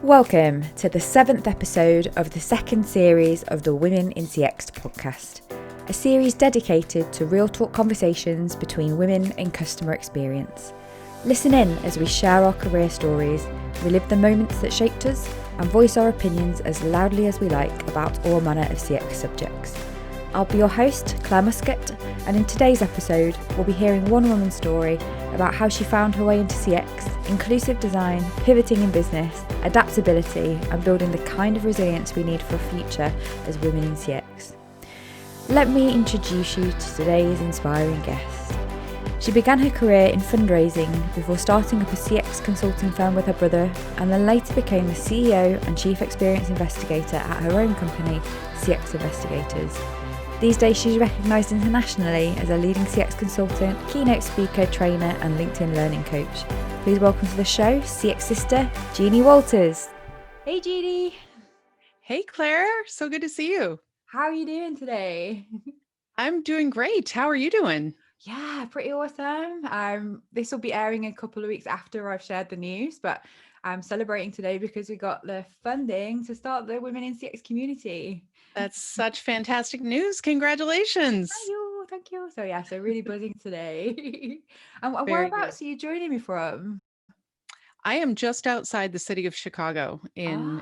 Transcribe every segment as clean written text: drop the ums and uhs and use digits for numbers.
Welcome to the 7th episode of the second series of the Women in CX podcast, a series dedicated to real talk conversations between women in customer experience. Listen in as we share our career stories, relive the moments that shaped us, and voice our opinions as loudly as we like about all manner of CX subjects. I'll be your host, Clare Muscutt, and in today's episode, we'll be hearing one woman's story about how she found her way into CX, inclusive design, pivoting in business, adaptability, and building the kind of resilience we need for a future as women in CX. Let me introduce you to today's inspiring guest. She began her career in fundraising before starting up a CX consulting firm with her brother, and then later became the CEO and Chief Experience Investigator at her own company, CX Investigators. These days she's recognised internationally as a leading CX consultant, keynote speaker, trainer and LinkedIn learning coach. Please welcome to the show, CX sister, Jeannie Walters. Hey Jeannie. Hey Claire, so good to see you. How are you doing today? I'm doing great. How are you doing? Yeah, pretty awesome. This will be airing a couple of weeks after I've shared the news, but I'm celebrating today because we got the funding to start the Women in CX community. That's such fantastic news. Congratulations. Thank you. So really buzzing today. And Very good. whereabouts are you joining me from? I am just outside the city of Chicago in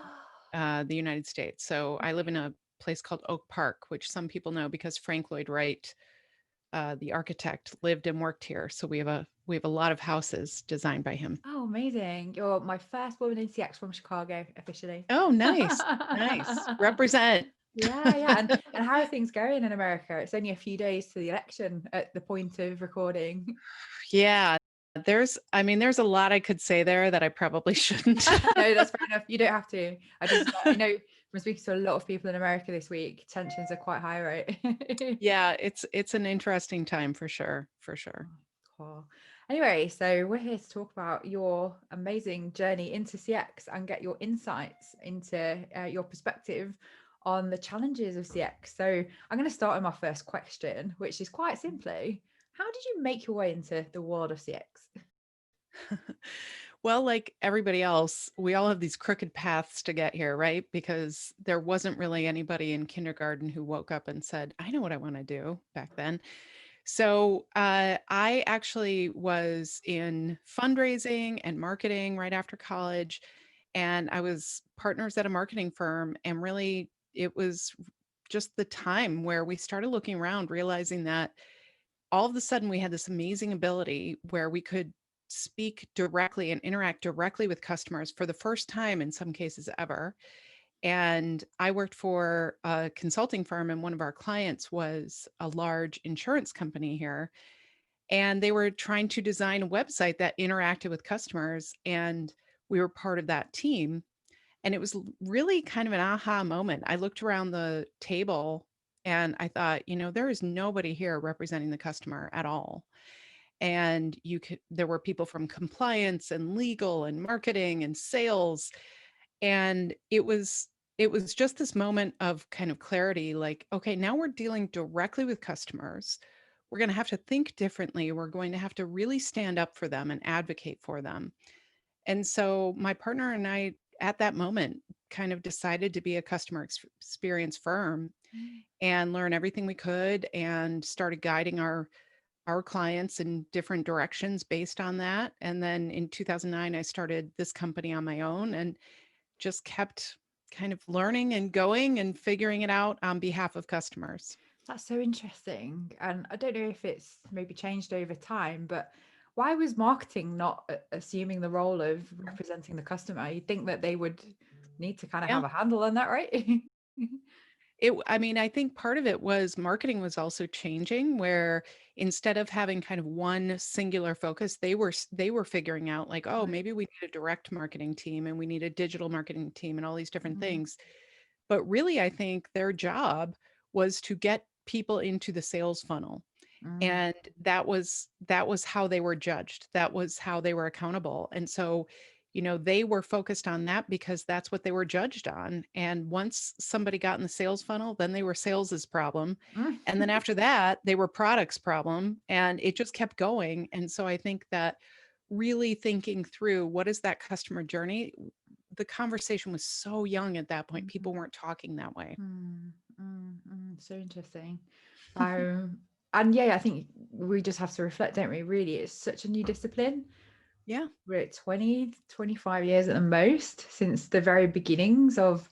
Ah, the United States. So I live in a place called Oak Park, which some people know because Frank Lloyd Wright, the architect, lived and worked here. So we have a lot of houses designed by him. oh, amazing. You're my first woman in CX from Chicago, officially. Oh, nice. Nice. Represent. Yeah. And how are things going in America? It's only a few days to the election at the point of recording. Yeah. There's a lot I could say there that I probably shouldn't. No, that's fair enough. You don't have to. I know from speaking to a lot of people in America this week, tensions are quite high, right? Yeah, it's an interesting time for sure, for sure. Cool. Anyway, so we're here to talk about your amazing journey into CX and get your insights into your perspective on the challenges of CX. So I'm going to start with my first question, which is quite simply, how did you make your way into the world of CX? Well, like everybody else, we all have these crooked paths to get here, right? Because there wasn't really anybody in kindergarten who woke up and said, I know what I want to do back then. So I actually was in fundraising and marketing right after college. And I was partners at a marketing firm. And really, it was just the time where we started looking around, realizing that all of a sudden we had this amazing ability where we could speak directly and interact directly with customers for the first time in some cases ever. And I worked for a consulting firm, and one of our clients was a large insurance company here. And they were trying to design a website that interacted with customers. And we were part of that team. And it was really kind of an aha moment. I looked around the table and I thought, there is nobody here representing the customer at all. And there were people from compliance and legal and marketing and sales. And it was just this moment of kind of clarity, like, okay, now we're dealing directly with customers. We're going to have to think differently. We're going to have to really stand up for them and advocate for them. And so my partner and I, at that moment, kind of decided to be a customer experience firm and learn everything we could and started guiding our clients in different directions based on that. And then in 2009, I started this company on my own and just kept kind of learning and going and figuring it out on behalf of customers. That's so interesting. And I don't know if it's maybe changed over time, but why was marketing not assuming the role of representing the customer? You'd think that they would need to kind of Yeah. have a handle on that, right? I think part of it was marketing was also changing where instead of having kind of one singular focus, they were figuring out like, oh, Right. maybe we need a direct marketing team and we need a digital marketing team and all these different Mhm. things. But really, I think their job was to get people into the sales funnel. Mm. And that was how they were judged. That was how they were accountable. And so, they were focused on that because that's what they were judged on. And once somebody got in the sales funnel, then they were sales's problem. Mm. And then after that, they were product's problem. And it just kept going. And so I think that really thinking through what is that customer journey? the conversation was so young at that point. People weren't talking that way. So interesting. And yeah, I think we just have to reflect, don't we? Really, it's such a new discipline. Yeah. We're at 20, 25 years at the most since the very beginnings of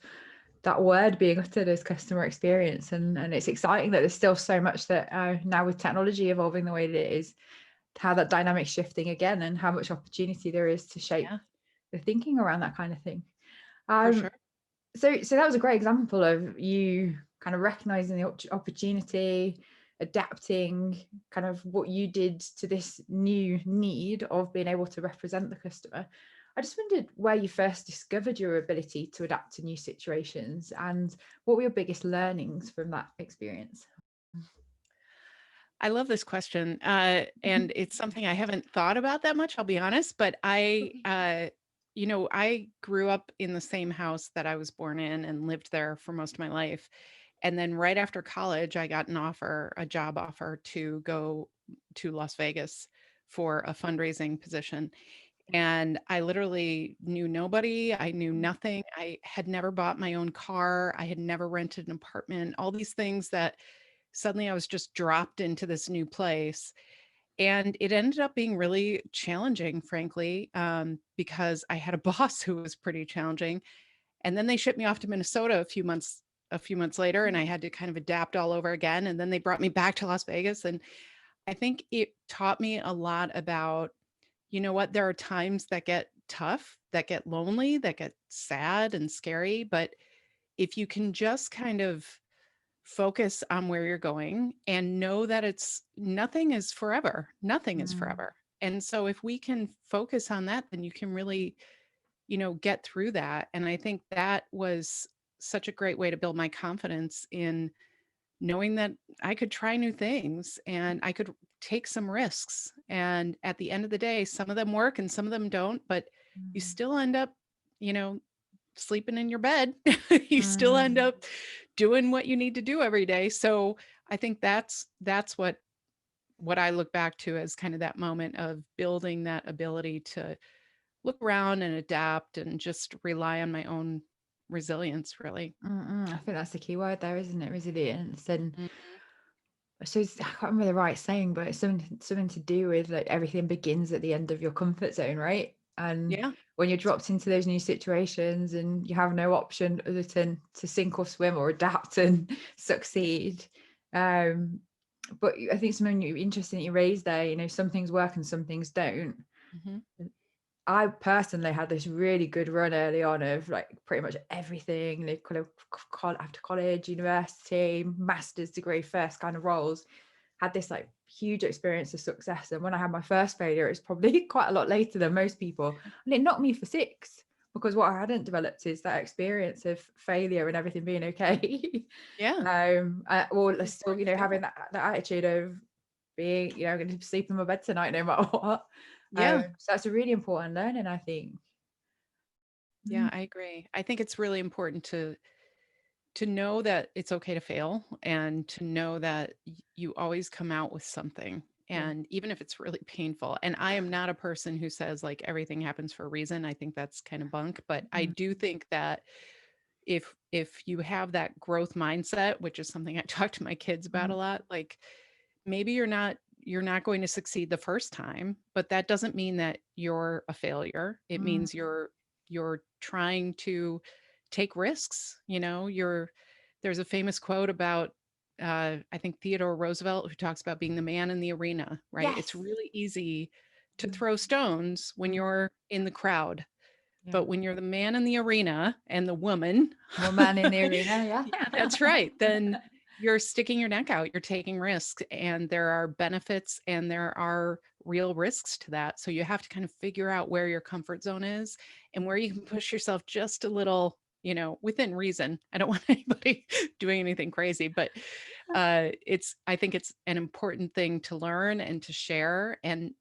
that word being uttered as customer experience. And it's exciting that there's still so much that now with technology evolving the way that it is, how that dynamic shifting again and how much opportunity there is to shape the thinking around that kind of thing. For sure. So that was a great example of you kind of recognizing the opportunity, adapting kind of what you did to this new need of being able to represent the customer. I just wondered where you first discovered your ability to adapt to new situations and what were your biggest learnings from that experience? I love this question. And it's something I haven't thought about that much, I'll be honest, but I grew up in the same house that I was born in and lived there for most of my life. And then right after college, I got a job offer to go to Las Vegas for a fundraising position. And I literally knew nobody. I knew nothing. I had never bought my own car. I had never rented an apartment, all these things that suddenly I was just dropped into this new place. And it ended up being really challenging, frankly, because I had a boss who was pretty challenging. And then they shipped me off to Minnesota a few months later, and I had to kind of adapt all over again. And then they brought me back to Las Vegas. And I think it taught me a lot about, you know what, there are times that get tough, that get lonely, that get sad and scary. But if you can just kind of focus on where you're going and know that it's nothing is forever. Nothing is forever. And so if we can focus on that, then you can really, get through that. And I think that was such a great way to build my confidence in knowing that I could try new things and I could take some risks. And at the end of the day, some of them work and some of them don't, but you still end up, you know, sleeping in your bed. You still end up doing what you need to do every day. So I think that's what I look back to as kind of that moment of building that ability to look around and adapt and just rely on my own resilience, really. I think that's the key word there, isn't it? Resilience. And Mhm. so I can't remember the right saying, but it's something to do with like everything begins at the end of your comfort zone, right? And Yeah. when you're dropped into those new situations and you have no option other than to sink or swim or adapt and succeed. But I think something interesting that you raised there, some things work and some things don't. Mhm. I personally had this really good run early on of like pretty much everything, kind of after college, university, master's degree, first kind of roles, had this like huge experience of success. And when I had my first failure, it's probably quite a lot later than most people. And it knocked me for six because what I hadn't developed is that experience of failure and everything being okay. Yeah. Or It's still, important to having fail. that attitude of being, I'm going to sleep in my bed tonight no matter what. Yeah. So that's a really important learning, I think. Yeah, I agree. I think it's really important to know that it's okay to fail and to know that you always come out with something, Yeah. and even if it's really painful. And I am not a person who says like everything happens for a reason. I think that's kind of bunk, but I do think that if you have that growth mindset, which is something I talk to my kids about a lot, like maybe you're not going to succeed the first time, but that doesn't mean that you're a failure. It means you're trying to take risks. There's a famous quote about I think Theodore Roosevelt, who talks about being the man in the arena, right? It's Yes. really easy to throw stones when you're in the crowd, Yeah. but when you're the man in the arena and the woman, Woman in the arena. Yeah. yeah, that's right, then you're sticking your neck out, you're taking risks, and there are benefits and there are real risks to that. So you have to kind of figure out where your comfort zone is and where you can push yourself just a little, within reason. I don't want anybody doing anything crazy, but I think it's an important thing to learn and to share. And,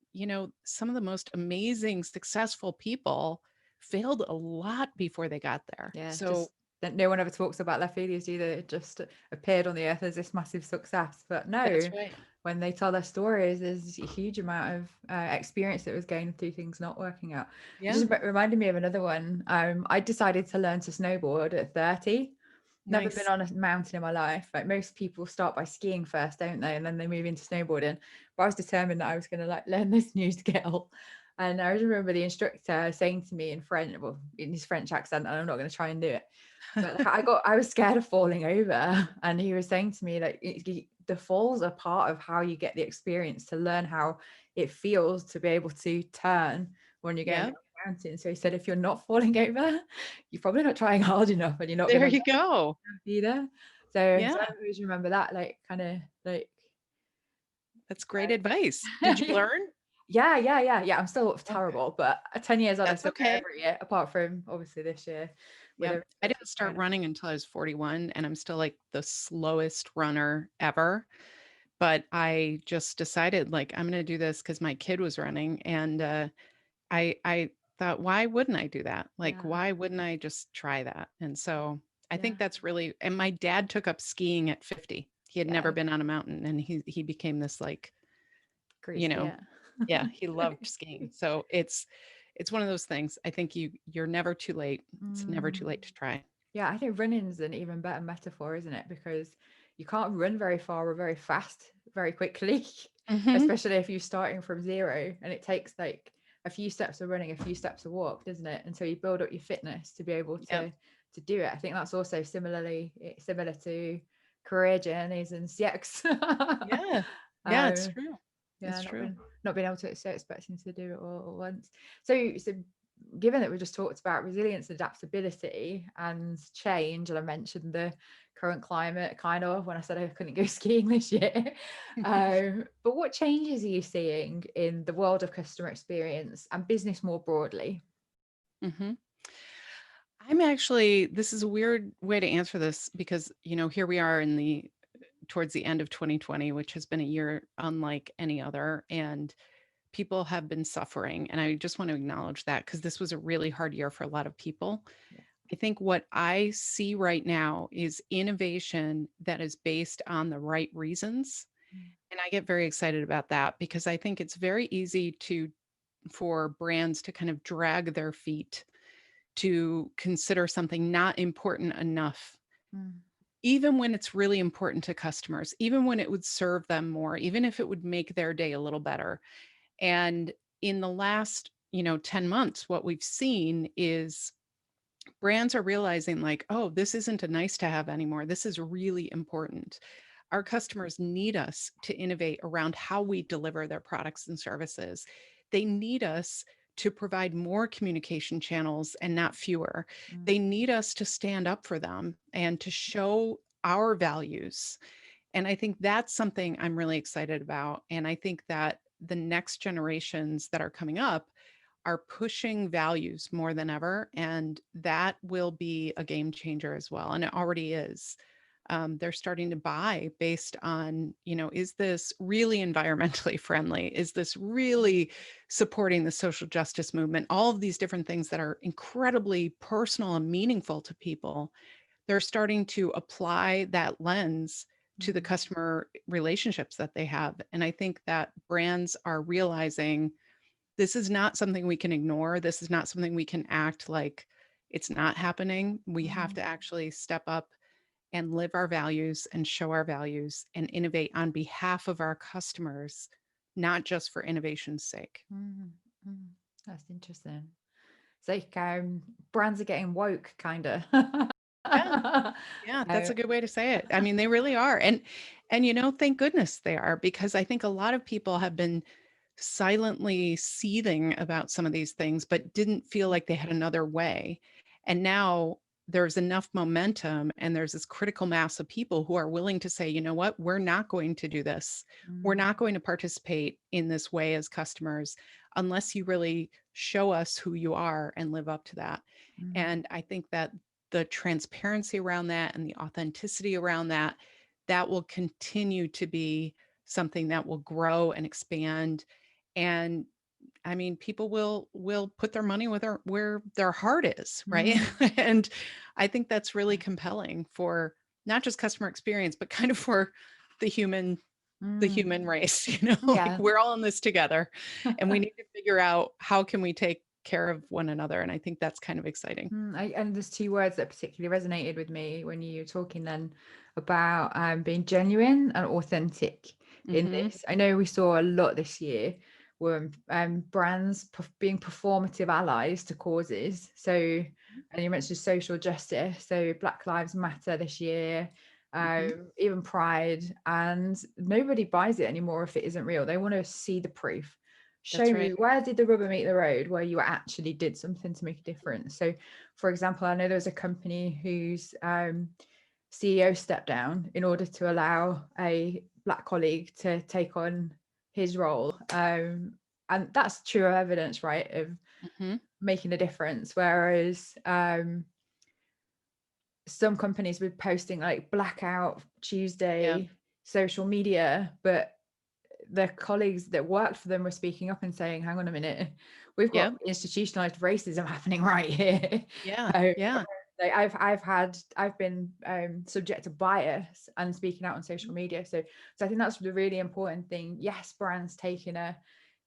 some of the most amazing, successful people failed a lot before they got there. Yeah. So that no one ever talks about their failures, do they? It just appeared on the earth as this massive success. But no, That's right. when they tell their stories, there's a huge amount of experience that was gained through things not working out. It Yeah. just reminded me of another one. I decided to learn to snowboard at 30. Never been Nice. on a mountain in my life. Like most people start by skiing first, don't they? And then they move into snowboarding. But I was determined that I was going to like learn this new skill. And I remember the instructor saying to me in French, well, in his French accent, and I'm not going to try and do it, but I was scared of falling over. And he was saying to me like the falls are part of how you get the experience to learn how it feels to be able to turn when you're going Yeah. down the mountain. So he said, if you're not falling over, you're probably not trying hard enough, and you're not going There to you go. either. So Yeah. I always remember that, like kind of like That's great advice. Did you learn? yeah. I'm still Okay. terrible, but 10 years on, I That's still go okay. every year, apart from obviously this year with Yeah. everything I that's didn't been start going on. running until I was 41, and I'm still like the slowest runner ever. But I just decided like I'm going to do this because my kid was running, and I thought, why wouldn't I do that? Like, Yeah, why wouldn't I just try that? And so I yeah, think that's really, and my dad took up skiing at 50. He had never yeah. been on a mountain, and he became this like, Great you know, skier. yeah, he loved skiing. So it's one of those things. I think you're never too late. It's never too Mm. late to try. Yeah, I think running's an even better metaphor, isn't it? Because you can't run very far or very fast very quickly, Hmm. especially if you're starting from zero. And it takes like a few steps of running, a few steps of walk, doesn't it? Until you build up your fitness to be able Yep. to do it. I think that's also similar to career journeys and CX. Yeah. Yeah, it's um, true. yeah, It's true. not being able to expecting to do it all at once. So given that we just talked about resilience, adaptability, and change, and I mentioned the current climate kind of when I said I couldn't go skiing this year. But what changes are you seeing in the world of customer experience and business more broadly? Hmm. I'm actually, this is a weird way to answer this because, here we are in the towards the end of 2020, which has been a year unlike any other. And people have been suffering. And I just want to acknowledge that because this was a really hard year for a lot of people. Yeah. I think what I see right now is innovation that is based on the right reasons. And I get very excited about that because I think it's very easy for brands to kind of drag their feet to consider something not important enough, Mm, even when it's really important to customers, even when it would serve them more, even if it would make their day a little better. And in the last, 10 months, what we've seen is brands are realizing like, oh, this isn't a nice to have anymore. This is really important. Our customers need us to innovate around how we deliver their products and services. They need us to provide more communication channels and not fewer. mm, They need us to stand up for them and to show our values. And I think that's something I'm really excited about. And I think that the next generations that are coming up are pushing values more than ever. And that will be a game changer as well. And it already is. They're starting to buy based on, is this really environmentally friendly? Is this really supporting the social justice movement? All of these different things that are incredibly personal and meaningful to people, they're starting to apply that lens to the mm, customer relationships that they have. And I think that brands are realizing this is not something we can ignore. This is not something we can act like it's not happening. We have mm, to actually step up and live our values and show our values and innovate on behalf of our customers, not just for innovation's sake. mm, mm. That's interesting. It's like brands are getting woke, kind of. Yeah. Yeah, that's a good way to say it. I mean, they really are. And thank goodness they are because I think a lot of people have been silently seething about some of these things, but didn't feel like they had another way. And now there's enough momentum and there's this critical mass of people who are willing to say, you know what, we're not going to do this. We're Mm, not going to participate in this way as customers unless you really show us who you are and live up to that. mm, And I think that the transparency around that and the authenticity around that, that will continue to be something that will grow and expand. And I mean, people will put their money where their heart is, right? mm, And I think that's really compelling for not just customer experience, but kind of for the human race, like Yeah. we're all in this together and we need to figure out how can we take care of one another. And I think that's kind of exciting. And there's two words that particularly resonated with me when you were talking then about being genuine and authentic in this. I know we saw a lot this year were brands being performative allies to causes. So, and you mentioned social justice. So Black Lives Matter this year, even Pride, and nobody buys it anymore if it isn't real. They want to see the proof. Show That's me right. where did the rubber meet the road, where you actually did something to make a difference. So, for example, I know there was a company whose CEO stepped down in order to allow a Black colleague to take on his role. And that's true evidence, right, of making a difference. Whereas some companies were posting like Blackout Tuesday social media, but the colleagues that worked for them were speaking up and saying, hang on a minute, we've got institutionalized racism happening right here. I've been subject to bias and speaking out on social media. So I think that's the really important thing. Yes, brands taking a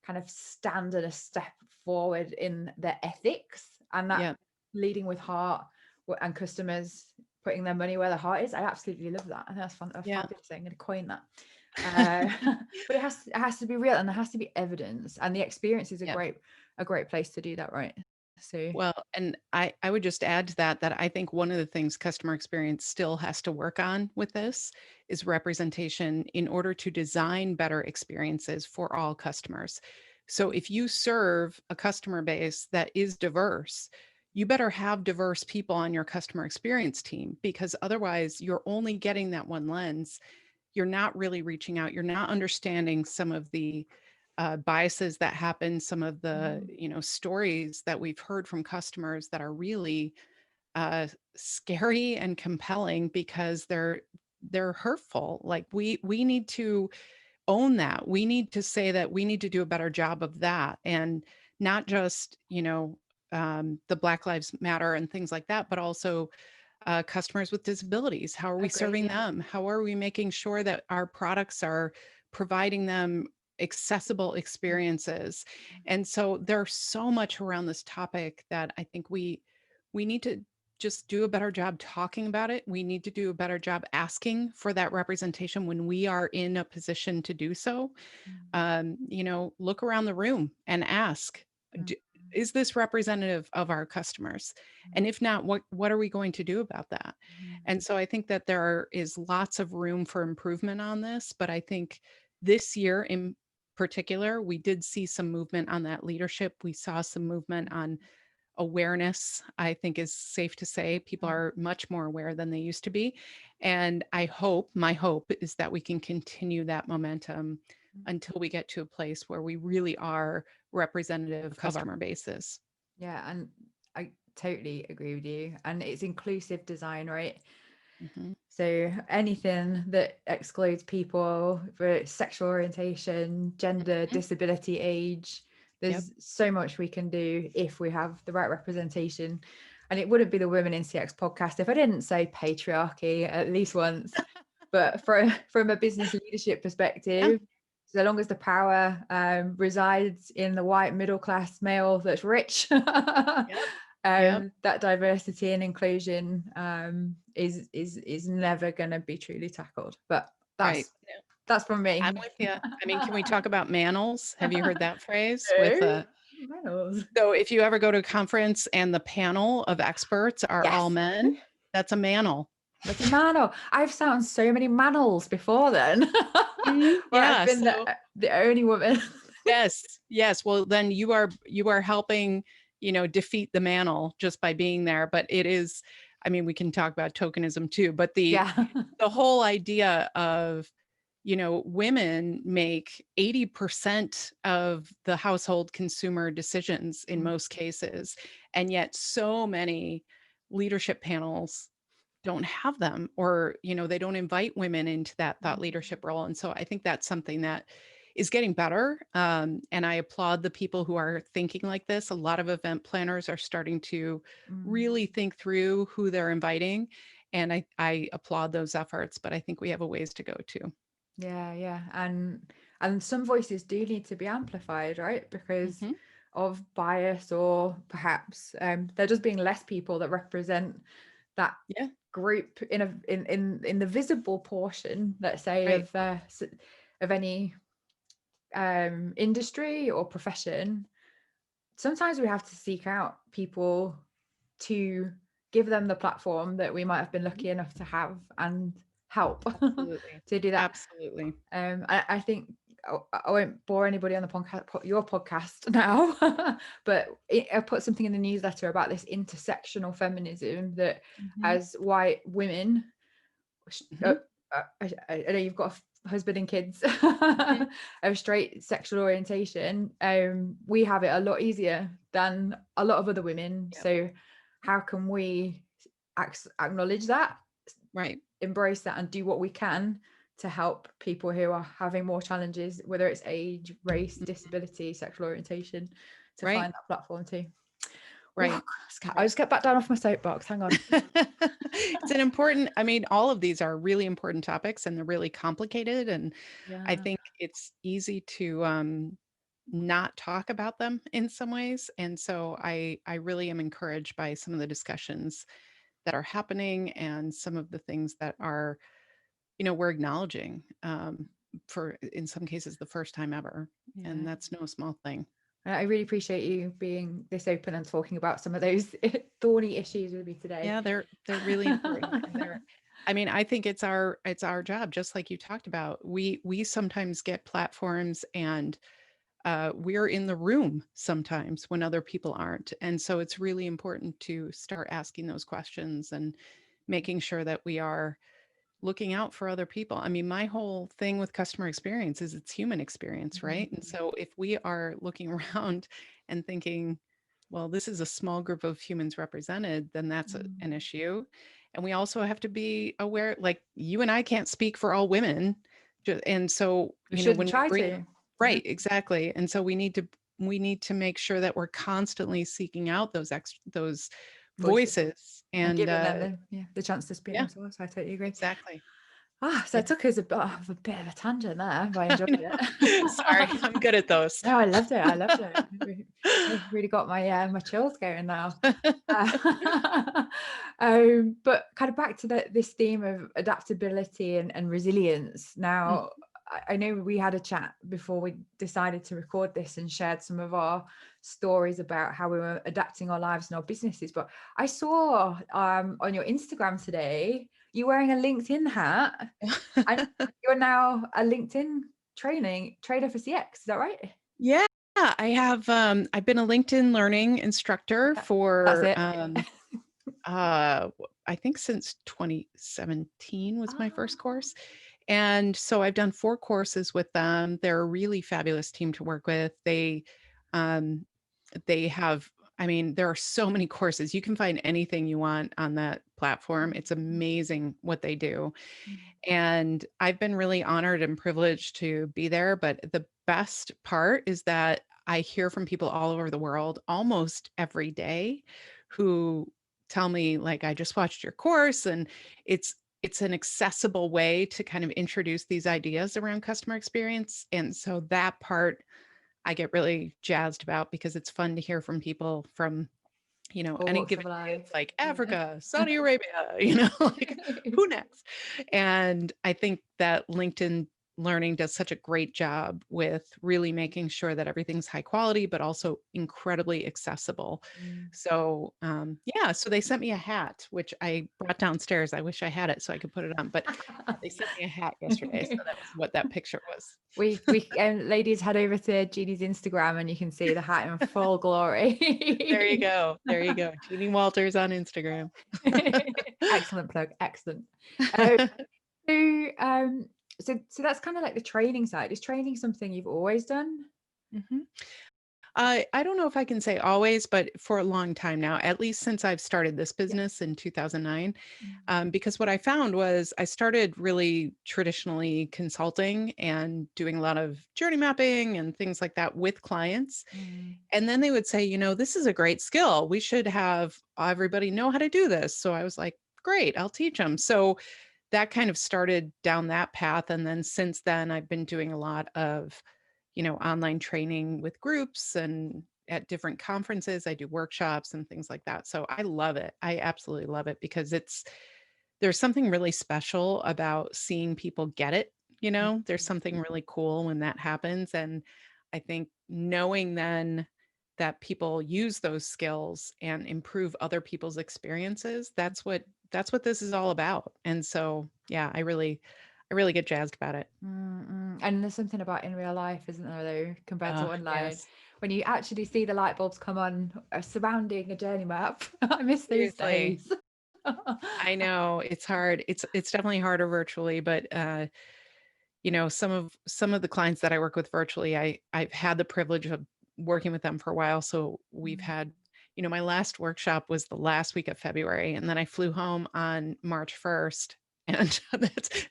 kind of stand and a step forward in their ethics, and that leading with heart, and customers putting their money where their heart is. I absolutely love that. I think that's fun. Fabulous. I'm going to coin that. But it has to be real, and there has to be evidence, and the experience is a great place to do that, right? So well, and I would just add to that I think one of the things customer experience still has to work on with this is representation in order to design better experiences for all customers. So if you serve a customer base that is diverse, you better have diverse people on your customer experience team, because otherwise you're only getting that one lens. You're not really reaching out. You're not understanding some of the biases that happen, some of the stories that we've heard from customers that are really scary and compelling because they're hurtful. Like we need to own that. We need to say that we need to do a better job of that, and not just the Black Lives Matter and things like that, but also customers with disabilities. How are we serving them? How are we making sure that our products are providing them accessible experiences? And so there's so much around this topic that I think we need to just do a better job talking about it. We need to do a better job asking for that representation when we are in a position to do so. Look around the room and ask, is this representative of our customers? And if not, what are we going to do about that? And so I think that there is lots of room for improvement on this, but I think this year in particular, we did see some movement on that leadership. We saw some movement on awareness. I think is safe to say people are much more aware than they used to be. And my hope is that we can continue that momentum until we get to a place where we really are representative customer bases. Yeah, and I totally agree with you. And it's inclusive design, right? So anything that excludes people for sexual orientation, gender, disability, age, there's so much we can do if we have the right representation. And it wouldn't be the Women in CX podcast if I didn't say patriarchy at least once. But from a business leadership perspective, so long as the power resides in the white middle class male that's rich, that diversity and inclusion is never going to be truly tackled. But that's from me. I'm with you. I mean, can we talk about manels? Have you heard that phrase? Manels. So if you ever go to a conference and the panel of experts are all men, that's a manel. That's a manel. I've sat on so many manels before then. I've been the only woman. Yes. Well, then you are helping, defeat the manel just by being there. But it is, I mean, we can talk about tokenism too, but the whole idea of, women make 80% of the household consumer decisions in most cases. And yet so many leadership panels don't have them, or, they don't invite women into that thought leadership role. And so I think that's something that is getting better. And I applaud the people who are thinking like this. A lot of event planners are starting to really think through who they're inviting. And I applaud those efforts, but I think we have a ways to go too. Yeah. And some voices do need to be amplified, right? Because of bias, or perhaps there just being less people that represent that group in the visible portion, let's say, of any industry or profession. Sometimes we have to seek out people to give them the platform that we might have been lucky enough to have, and help to do that. Absolutely. I think I won't bore anybody on the podcast, your podcast now, but I put something in the newsletter about this intersectional feminism that as white women, I know you've got a husband and kids of straight sexual orientation, we have it a lot easier than a lot of other women. So how can we acknowledge that, embrace that, and do what we can to help people who are having more challenges, whether it's age, race, disability, sexual orientation, to find that platform too. Right. I just get back down off my soapbox. Hang on. It's an important, I mean, all of these are really important topics, and they're really complicated. And I think it's easy to not talk about them in some ways. And so I really am encouraged by some of the discussions that are happening, and some of the things that are, we're acknowledging for, in some cases, the first time ever. And that's no small thing. I really appreciate you being this open and talking about some of those thorny issues with me today. Yeah, they're really important. I mean, I think it's our job, just like you talked about. We sometimes get platforms, and we're in the room sometimes when other people aren't. And so it's really important to start asking those questions and making sure that we are looking out for other people. I mean, my whole thing with customer experience is it's human experience, right? And so if we are looking around and thinking, well, this is a small group of humans represented, then that's an issue. And we also have to be aware, like, you and I can't speak for all women. And so, when we bring, right, exactly. And so we need to make sure that we're constantly seeking out those voices and giving them the chance to speak themselves. I totally agree. Exactly. So it took us a bit of a tangent there, but I enjoyed it. Sorry, I'm good at those. No, I loved it. I really got my chills going now. But kind of back to this theme of adaptability and resilience. Now, I know we had a chat before we decided to record this and shared some of our stories about how we were adapting our lives and our businesses. But I saw on your Instagram today, you're wearing a LinkedIn hat. And you're now a LinkedIn trainer for CX. Is that right? Yeah, I have. I've been a LinkedIn learning instructor for I think since 2017 was my first course. And so I've done 4 courses with them. They're a really fabulous team to work with. They have, I mean, there are so many courses. You can find anything you want on that platform. It's amazing what they do. And I've been really honored and privileged to be there. But the best part is that I hear from people all over the world almost every day who tell me, like, I just watched your course, and it's an accessible way to kind of introduce these ideas around customer experience. And so that part I get really jazzed about, because it's fun to hear from people from, any given day. It's like Africa, Saudi Arabia, like who next? And I think that LinkedIn Learning does such a great job with really making sure that everything's high quality, but also incredibly accessible. So so they sent me a hat, which I brought downstairs. I wish I had it so I could put it on, but they sent me a hat yesterday. So that was what that picture was. We ladies, head over to Jeannie's Instagram and you can see the hat in full glory. There you go. Jeannie Walters on Instagram. Excellent plug. Excellent. So that's kind of like the training side. Is training something you've always done? I don't know if I can say always, but for a long time now, at least since I've started this Yeah. business in 2009. Mm. Because what I found was I started really traditionally consulting and doing a lot of journey mapping and things like that with clients. Mm. And then they would say, this is a great skill. We should have everybody know how to do this. So I was like, great, I'll teach them. So that kind of started down that path. And then since then, I've been doing a lot of, online training with groups and at different conferences. I do workshops and things like that. So I love it. I absolutely love it because there's something really special about seeing people get it. There's something really cool when that happens. And I think knowing then that people use those skills and improve other people's experiences, that's what this is all about. And so, yeah, I really get jazzed about it. Mm-mm. And there's something about in real life, isn't there, though, compared to online, Yes. when you actually see the light bulbs come on surrounding a journey map. I miss those Seriously. days. I know it's hard. It's definitely harder virtually, but some of the clients that I work with virtually, I've had the privilege of working with them for a while. So we've had, my last workshop was the last week of February, and then I flew home on March 1st. And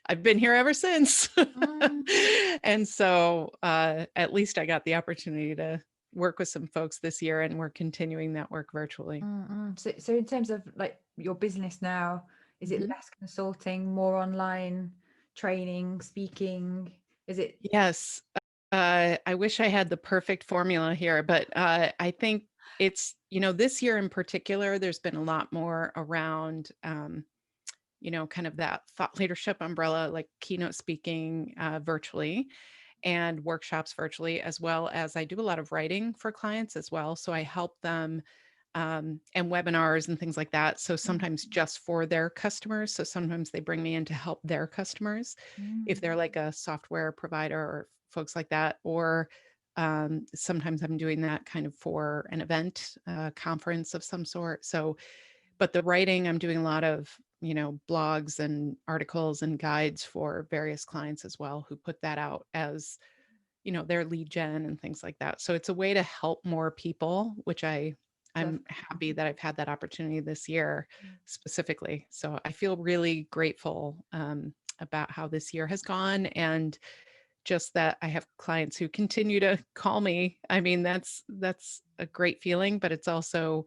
I've been here ever since. Mm. And so at least I got the opportunity to work with some folks this year, and we're continuing that work virtually. Mm-mm. So in terms of like your business now, is it Mhm. less consulting, more online training, speaking? Is it? Yes. I wish I had the perfect formula here, but I think it's, this year in particular, there's been a lot more around, kind of that thought leadership umbrella, like keynote speaking virtually and workshops virtually, as well as I do a lot of writing for clients as well. So I help them and webinars and things like that. So sometimes just for their customers. So sometimes they bring me in to help their customers if Mm. they're like a software provider or folks like that. Or sometimes I'm doing that kind of for an event, conference of some sort. So, but the writing, I'm doing a lot of, blogs and articles and guides for various clients as well who put that out as, their lead gen and things like that. So it's a way to help more people, which Love. I'm happy that I've had that opportunity this year specifically. So I feel really grateful about how this year has gone, and just that I have clients who continue to call me. I mean, that's a great feeling, but it's also,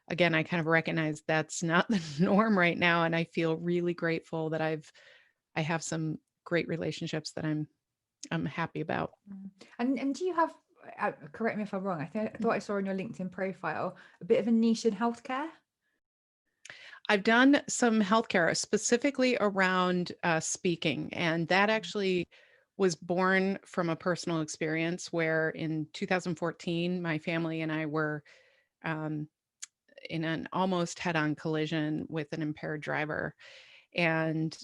again, I kind of recognize that's not the norm right now, and I feel really grateful that I have some great relationships that I'm happy about. Mm. And do you have, correct me if I'm wrong, I thought I saw on your LinkedIn profile a bit of a niche in healthcare. I've done some healthcare specifically around speaking, and that actually was born from a personal experience where in 2014, my family and I were um, in an almost head-on collision with an impaired driver, and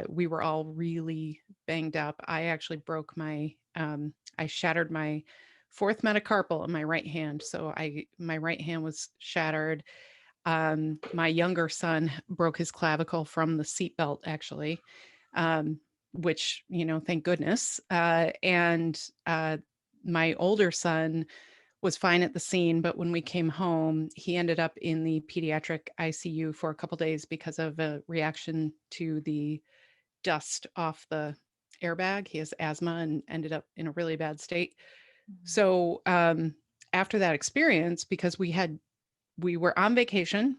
we were all really banged up. I actually I shattered my fourth metacarpal in my right hand, so my right hand was shattered. My younger son broke his clavicle from the seatbelt, actually, um, which, thank goodness. And my older son was fine at the scene, but when we came home, he ended up in the pediatric ICU for a couple days because of a reaction to the dust off the airbag. He has asthma and ended up in a really bad state. So after that experience, because we were on vacation.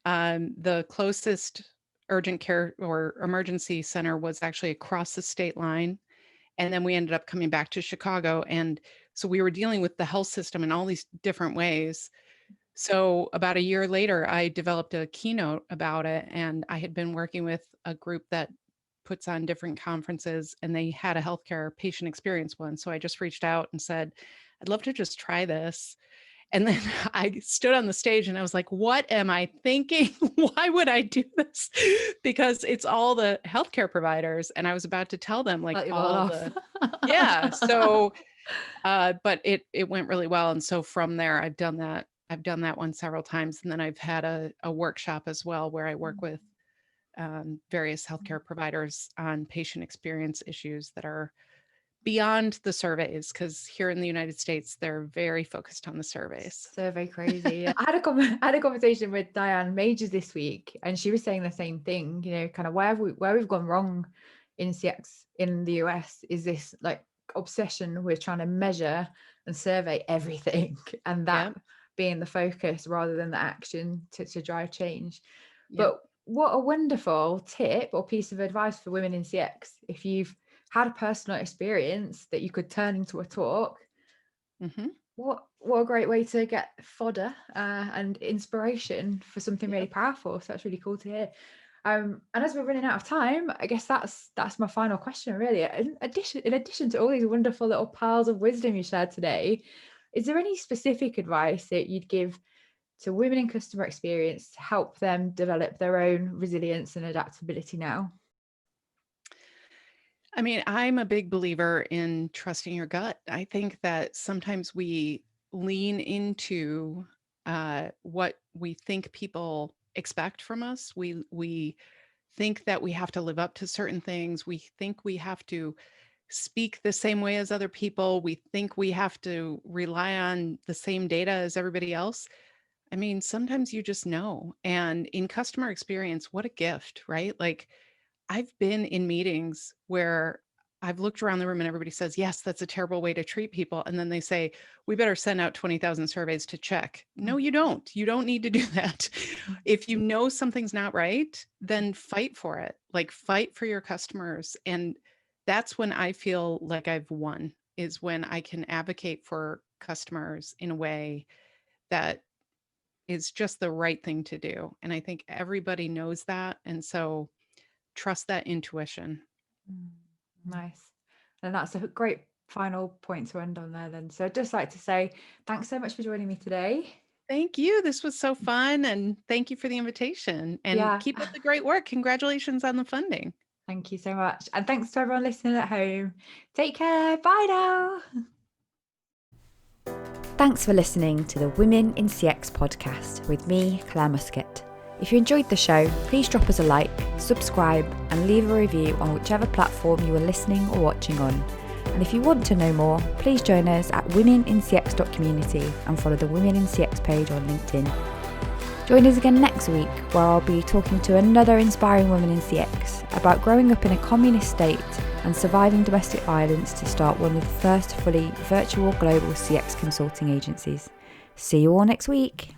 The closest urgent care or emergency center was actually across the state line. And then we ended up coming back to Chicago. And so we were dealing with the health system in all these different ways. So about a year later, I developed a keynote about it. And I had been working with a group that puts on different conferences, and they had a healthcare patient experience one. So I just reached out and said, I'd love to just try this. And then I stood on the stage and I was like, what am I thinking? Why would I do this? Because it's all the healthcare providers. And I was about to tell them like Let you all all off. the, yeah. So, but it went really well. And so from there, I've done that. I've done that one several times. And then I've had a workshop as well where I work with various healthcare providers on patient experience issues that are beyond the surveys, because here in the United States, they're very focused on the surveys. Survey crazy. I had a conversation with Diane Majors this week, and she was saying the same thing. Kind of where we've gone wrong in CX in the US is this like obsession with trying to measure and survey everything, and that being the focus rather than the action to drive change. But what a wonderful tip or piece of advice for women in CX. If you've had a personal experience that you could turn into a talk, what a great way to get fodder and inspiration for something really powerful. So that's really cool to hear. And as we're running out of time, I guess that's my final question, really. In addition to all these wonderful little piles of wisdom you shared today, is there any specific advice that you'd give to women in customer experience to help them develop their own resilience and adaptability now? I mean, I'm a big believer in trusting your gut. I think that sometimes we lean into what we think people expect from us. We think that we have to live up to certain things. We think we have to speak the same way as other people. We think we have to rely on the same data as everybody else. I mean, sometimes you just know. And in customer experience, what a gift, right? Like, I've been in meetings where I've looked around the room and everybody says, yes, that's a terrible way to treat people. And then they say, we better send out 20,000 surveys to check. No, you don't. You don't need to do that. If you know something's not right, then fight for it. Like, fight for your customers. And that's when I feel like I've won, is when I can advocate for customers in a way that is just the right thing to do. And I think everybody knows that. And so trust that intuition. Nice. And that's a great final point to end on there then. So I'd just like to say thanks so much for joining me today. Thank you. This was so fun. And thank you for the invitation. And keep up the great work. Congratulations on the funding. Thank you so much. And thanks to everyone listening at home. Take care. Bye now. Thanks for listening to the Women in CX podcast with me, Clare Muscutt. If you enjoyed the show, please drop us a like, subscribe, and leave a review on whichever platform you are listening or watching on. And if you want to know more, please join us at womenincx.community and follow the Women in CX page on LinkedIn. Join us again next week, where I'll be talking to another inspiring woman in CX about growing up in a communist state and surviving domestic violence to start one of the first fully virtual global CX consulting agencies. See you all next week.